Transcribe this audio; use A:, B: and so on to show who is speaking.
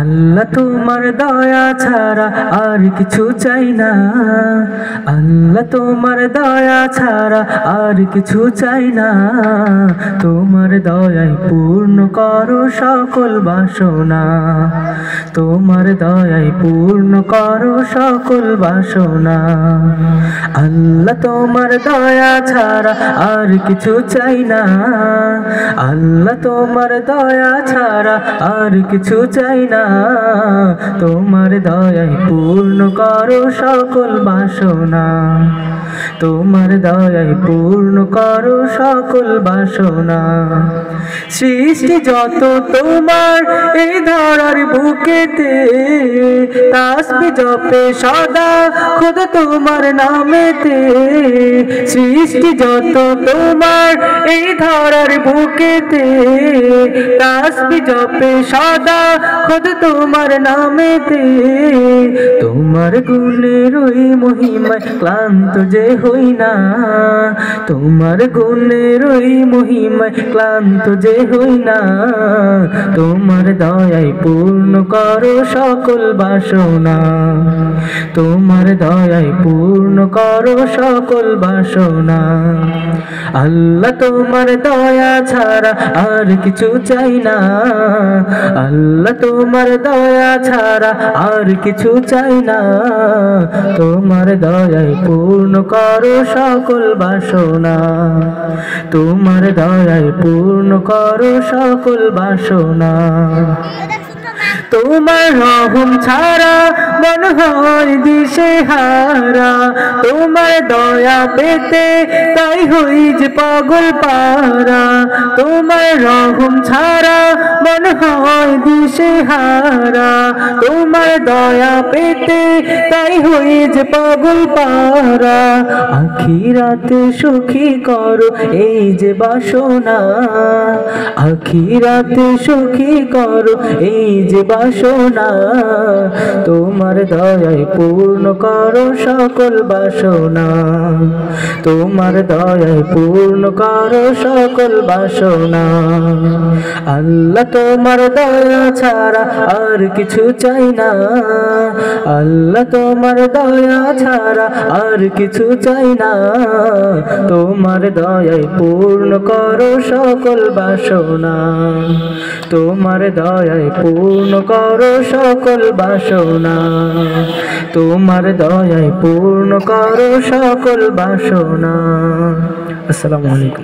A: আল্লাহ তোমার দয়া ছাড়া আর কিছু চাই না, আল্লাহ তোমার দয়া ছাড়া আর কিছু চাই না। তোমার দয়ায় পূর্ণ করো সকল বাসনা, তোমার দয়ায় পূর্ণ করো সকল বাসনা। আল্লাহ তোমার দয়া ছাড়া আর কিছু চাই না, আল্লাহ তোমার দয়া ছাড়া আর কিছু চাই না। তোমার দয়ায় পূর্ণ করো সকল বাসনা, তোমার দয়ায় পূর্ণ করো সকল বাসনা। সৃষ্টি যত তোমার এই ধরার বুকেতে, তাসবিহ জপে সদা খোদা তোমার নামেতে। সৃষ্টি যত তোমার এই ধরার বুকেতে, তাসবিহ জপে সদা খোদা তোমার নামেতে। তোমার গুণের ওই মহিমায় ক্লান্ত যে হই না, তোমার গুণের ওই মহিমায় ক্লান্ত যে হই না। তোমার দয়ায় পূর্ণ করো সকল বাসনা, তোমার দয়ায় পূর্ণ করো সকল বাসনা। আল্লাহ তোমার দয়া ছাড়া আর কিছু চাই না, আল্লাহ তোমার দয়া ছাড়া আর কিছু চাই না। তোমার দয়ায় পূর্ণ করো সকল বাসনা, তোমার দয়ায় পূর্ণ করো সকল বাসনা। তোমার রহম ছাড়া মন হয় দিশেহারা, তোমার দয়া পেতে তাই হই যে পাগল পারা। তোমার রহম ছাড়া মন হয় দিশেহারা, তোমার দয়া পেতে তাই হই যে পাগল পারা। আখিরাতে সুখী করো এই যে বাসনা, আখিরাতে সুখী করো এই যে বাসনা। তোমার দয়ায় পূর্ণ করো সকল বাসনা, তোমার দয়ায় পূর্ণ করো সকল বাসনা। আল্লাহ তোমার দয়া ছাড়া আর কিছু চাই না, আল্লাহ তোমার দয়া ছাড়া আর কিছু চাই না। তোমার দয়ায় পূর্ণ করো সকল বাসনা, তোমার দয়ায় পূর্ণ করো সকল বাসনা, তোমার দয়ায় পূর্ণ করো সকল বাসনা। আসসালামু আলাইকুম।